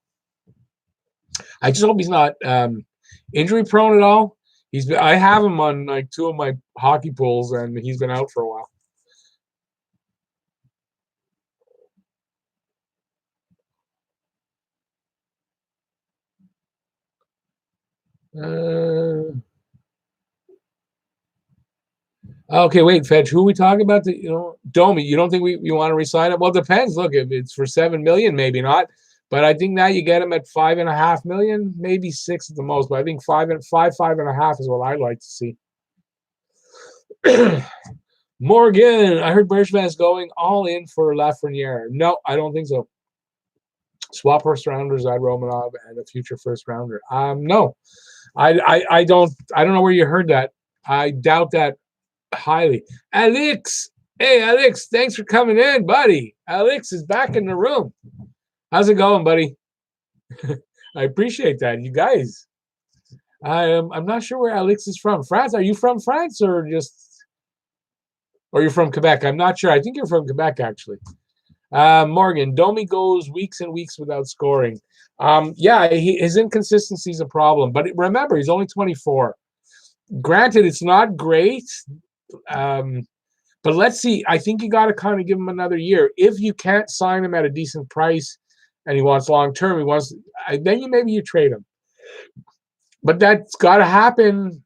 I just hope he's not injury prone at all. I have him on like 2 of my hockey pools, and he's been out for a while. Okay, wait, Fetch. Who are we talking about? Domi. You don't think we want to resign him? Well, it depends. Look, if it's for $7 million, maybe not. But I think now you get him at $5.5 million, maybe 6 at the most. But I think 5.5 is what I'd like to see. Morgan, I heard Bergevin's going all in for Lafreniere. No, I don't think so. Swap first rounders, I'd Romanov, and a future first rounder. No, I don't know where you heard that. I doubt that highly. Alex, hey Alex, thanks for coming in, buddy. Alex is back in the room. How's it going, buddy? I appreciate that, you guys. I'm not sure where Alex is from. France? Are you from France or you're from Quebec? I'm not sure. I think you're from Quebec, actually. Morgan, Domi goes weeks and weeks without scoring. Yeah, his inconsistency is a problem. But remember, he's only 24. Granted, it's not great. But let's see. I think you got to kind of give him another year. If you can't sign him at a decent price and he wants long term, then maybe you trade him. But that's got to happen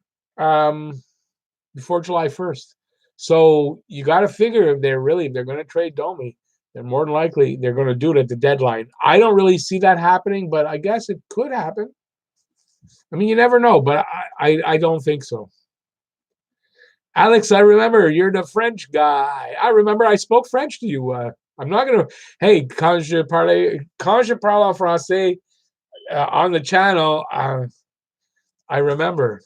before July 1st. So you got to figure if they're going to trade Domi, then more than likely they're going to do it at the deadline. I don't really see that happening, but I guess it could happen. I mean, you never know, but I don't think so. Alex, I remember you're the French guy. I remember I spoke French to you. I'm not going to, hey, quand je parle en français on the channel, I remember.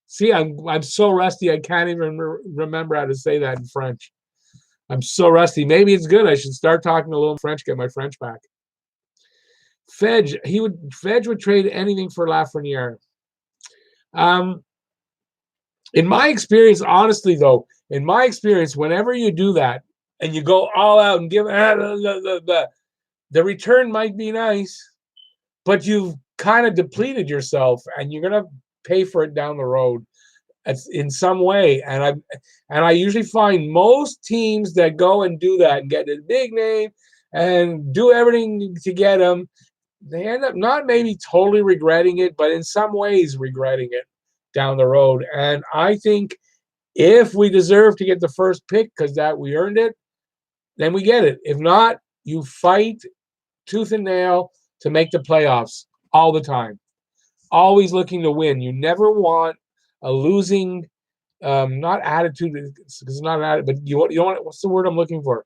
See, I'm so rusty, I can't even remember how to say that in French. I'm so rusty. Maybe it's good. I should start talking a little French, get my French back. Fedge would trade anything for Lafreniere. In my experience, honestly, though, whenever you do that and you go all out and give the return might be nice, but you've kind of depleted yourself and you're going to pay for it down the road in some way. And I usually find most teams that go and do that and get a big name and do everything to get them, they end up not maybe totally regretting it, but in some ways regretting it down the road. And I think if we deserve to get the first pick because that we earned it, then we get it. If not, you fight tooth and nail to make the playoffs all the time. Always looking to win. You never want a losing, not attitude, because it's not an attitude, but you don't want, what's the word I'm looking for?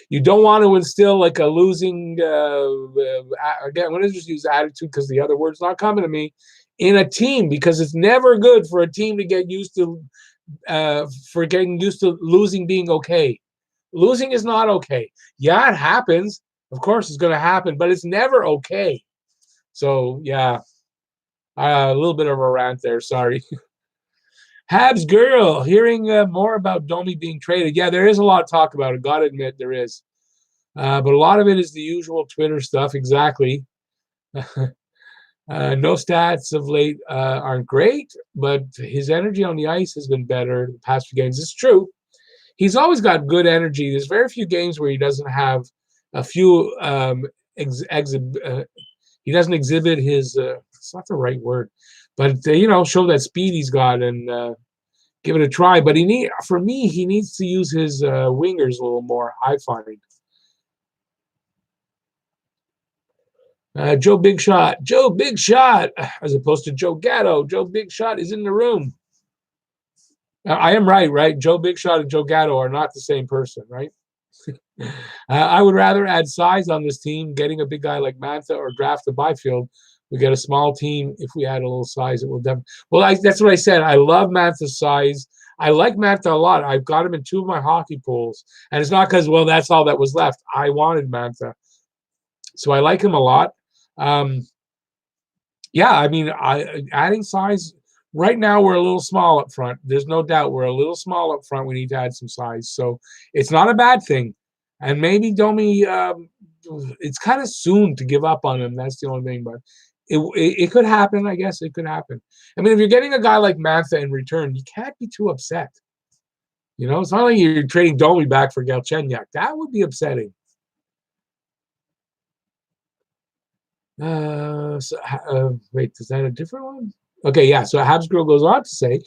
You don't want to instill like a losing, again, I'm going to just use attitude because the other word's not coming to me, in a team, because it's never good for a team to get used to, losing being okay. Losing is not okay. Yeah, it happens. Of course it's going to happen, but it's never okay. So, yeah, a little bit of a rant there. Sorry. Habs girl, hearing more about Domi being traded. Yeah, there is a lot of talk about it. Got to admit, there is. But a lot of it is the usual Twitter stuff. Exactly. No stats of late aren't great, but his energy on the ice has been better the past few games. It's true. He's always got good energy. There's very few games where he doesn't have a few he doesn't exhibit his it's not the right word, but show that speed he's got and give it a try. But he needs to use his wingers a little more, I find. Joe Big Shot, as opposed to Joe Gatto. Joe Big Shot is in the room. I am right? Joe Big Shot and Joe Gatto are not the same person, right? I would rather add size on this team. Getting a big guy like Mantha or draft a Byfield. We get a small team. If we add a little size, it will definitely. Well, that's what I said. I love Mantha's size. I like Mantha a lot. I've got him in 2 of my hockey pools, and it's not because, well, that's all that was left. I wanted Mantha, so I like him a lot. Yeah, I mean, adding size. Right now, we're a little small up front. There's no doubt we're a little small up front. We need to add some size, so it's not a bad thing. And maybe Domi, it's kind of soon to give up on him. That's the only thing, but it could happen. I guess it could happen. I mean, if you're getting a guy like Mantha in return, you can't be too upset. You know, it's not like you're trading Domi back for Galchenyuk. That would be upsetting. Wait, is that a different one? Okay, yeah. So Habs Girl goes on to say,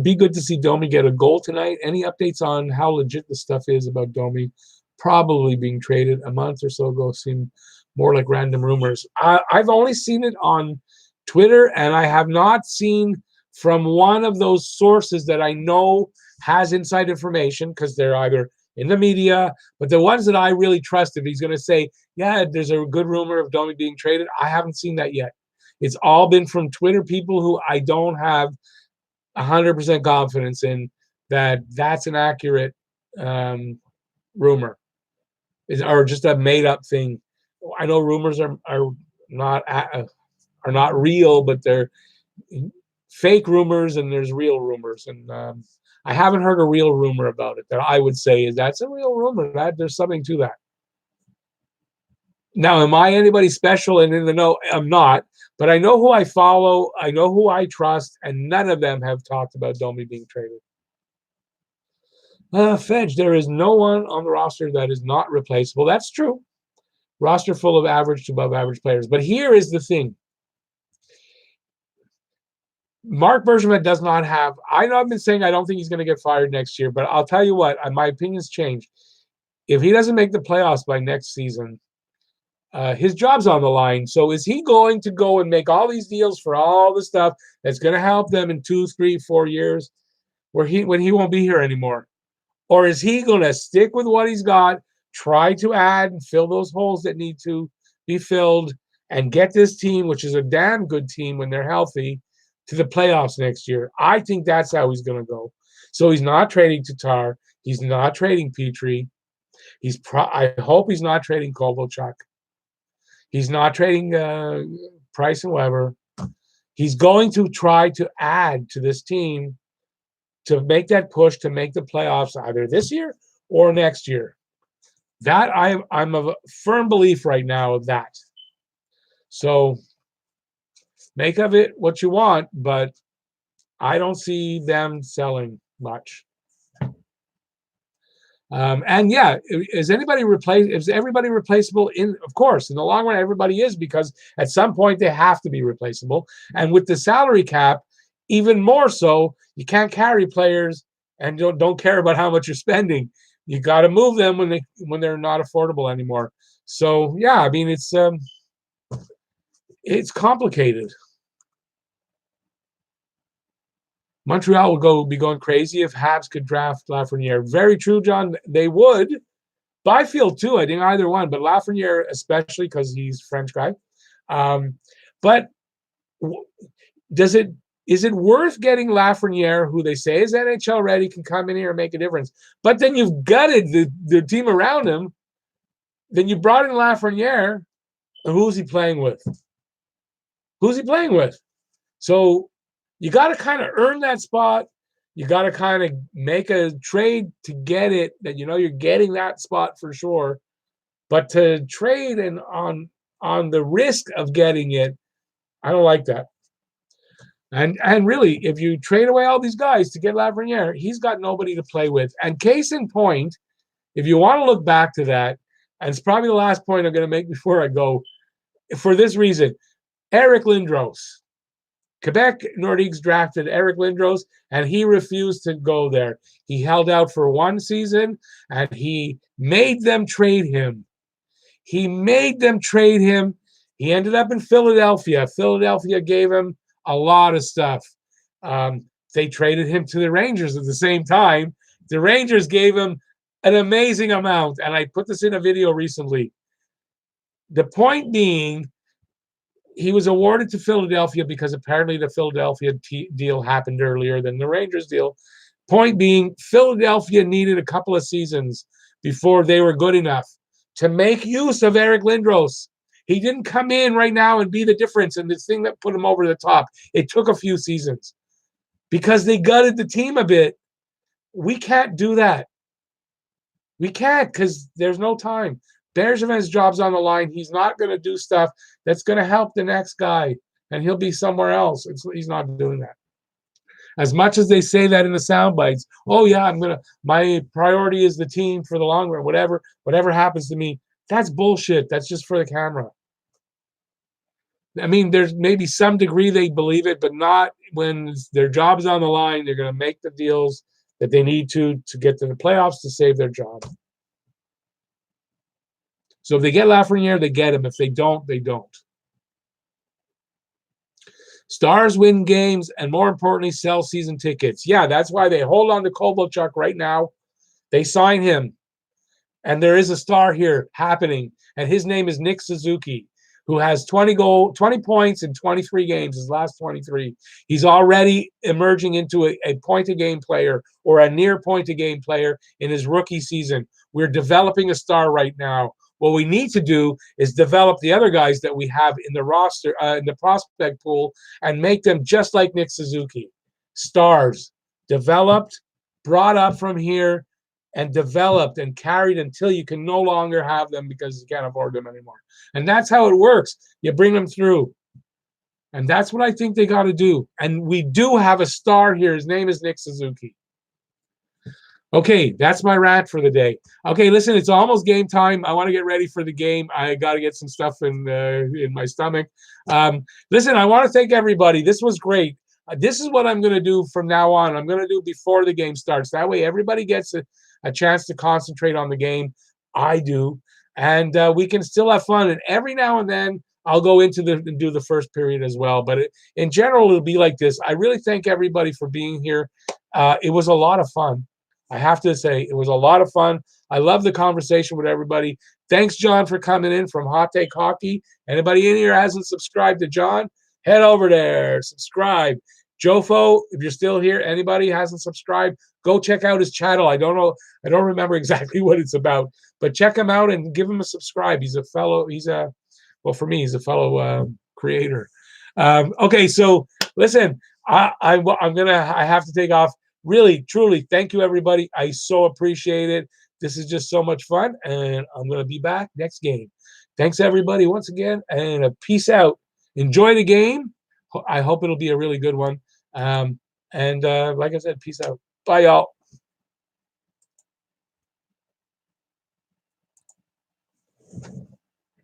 be good to see Domi get a goal tonight. Any updates on how legit the stuff is about Domi probably being traded? A month or so ago seemed more like random rumors. I've only seen it on Twitter, and I have not seen from one of those sources that I know has inside information, because they're either in the media, but the ones that I really trust, if he's going to say, yeah, there's a good rumor of Domi being traded, I haven't seen that yet. It's all been from Twitter people who I don't have 100% confidence in that that's an accurate rumor, or just a made up thing. I know rumors are not real, but they're fake rumors, and there's real rumors, and I haven't heard a real rumor about it that I would say is that's a real rumor. That there's something to that. Now, am I anybody special and in the know? I'm not, but I know who I follow. I know who I trust, and none of them have talked about Domi being traded. Fedge, there is no one on the roster that is not replaceable. That's true. Roster full of average to above average players. But here is the thing. Mark Bergevin does not have. I know I've been saying I don't think he's going to get fired next year, but I'll tell you what, my opinion's changed. If he doesn't make the playoffs by next season, his job's on the line. So is he going to go and make all these deals for all the stuff that's going to help them in 2, 3, 4 years, when he won't be here anymore? Or is he going to stick with what he's got, try to add and fill those holes that need to be filled, and get this team, which is a damn good team when they're healthy, to the playoffs next year? I think that's how he's going to go. So he's not trading Tatar. He's not trading Petrie. I hope he's not trading Kovalchuk. He's not trading Price and Weber. He's going to try to add to this team to make that push to make the playoffs either this year or next year. That I'm of a firm belief right now of that. So make of it what you want, but I don't see them selling much. And yeah, is everybody replaceable? Of course, in the long run, everybody is, because at some point they have to be replaceable. And with the salary cap, even more so, you can't carry players and don't care about how much you're spending. You got to move them when they're not affordable anymore. So yeah, I mean it's complicated. Montreal will be going crazy if Habs could draft Lafreniere. Very true, John. They would. Byfield too. I think either one, but Lafreniere especially because he's a French guy. But is it worth getting Lafreniere, who they say is NHL ready, can come in here and make a difference? But then you've gutted the team around him. Then you brought in Lafreniere, and who's he playing with? So you got to kind of earn that spot. You got to kind of make a trade to get it, that you're getting that spot for sure. But to trade and on the risk of getting it, I don't like that. And really, if you trade away all these guys to get Lafreniere, he's got nobody to play with. And case in point, if you want to look back to that, and it's probably the last point I'm going to make before I go, for this reason, Eric Lindros. Quebec Nordiques drafted Eric Lindros, and he refused to go there. He held out for one season, and he made them trade him. He ended up in Philadelphia. Philadelphia gave him a lot of stuff. They traded him to the Rangers at the same time. The Rangers gave him an amazing amount. And I put this in a video recently. The point being, he was awarded to Philadelphia because apparently the Philadelphia deal happened earlier than the Rangers deal. Point being, Philadelphia needed a couple of seasons before they were good enough to make use of Eric Lindros. He didn't come in right now and be the difference and the thing that put him over the top. It took a few seasons because they gutted the team a bit. We can't do that. We can't because there's no time. Bergevin's job's on the line. He's not going to do stuff that's going to help the next guy, and he'll be somewhere else. He's not doing that. As much as they say that in the sound bites, oh yeah, my priority is the team for the long run. Whatever happens to me, that's bullshit. That's just for the camera. I mean, there's maybe some degree they believe it, but not when their job's on the line. They're going to make the deals that they need to get to the playoffs to save their job. So if they get Lafreniere, they get him. If they don't, they don't. Stars win games and, more importantly, sell season tickets. Yeah, that's why they hold on to Kovalchuk right now. They sign him. And there is a star here happening, and his name is Nick Suzuki, who has 20 points in 23 games, his last 23. He's already emerging into a point-a-game player or a near point-a-game player in his rookie season. We're developing a star right now. What we need to do is develop the other guys that we have in the roster, in the prospect pool, and make them just like Nick Suzuki. Stars, developed, brought up from here, and developed and carried until you can no longer have them because you can't afford them anymore. And that's how it works. You bring them through. And that's what I think they got to do. And we do have a star here. His name is Nick Suzuki. Okay, that's my rant for the day. Okay, listen, it's almost game time. I want to get ready for the game. I got to get some stuff in my stomach. Listen, I want to thank everybody. This was great. This is what I'm going to do from now on. I'm going to do before the game starts. That way everybody gets a chance to concentrate on the game. I do. And we can still have fun. And every now and then, I'll go into and do the first period as well. But in general, it'll be like this. I really thank everybody for being here. It was a lot of fun. I have to say, it was a lot of fun. I love the conversation with everybody. Thanks, John, for coming in from Hot Take Hockey. Anybody in here hasn't subscribed to John, head over there, subscribe. Jofo, if you're still here, anybody hasn't subscribed, go check out his channel. I don't remember exactly what it's about, but check him out and give him a subscribe. For me, he's a fellow creator. Okay, so listen, I have to take off. Really, truly, thank you, everybody. I so appreciate it. This is just so much fun, and I'm going to be back next game. Thanks, everybody, once again, and peace out. Enjoy the game. I hope it'll be a really good one. And like I said, peace out. Bye, y'all.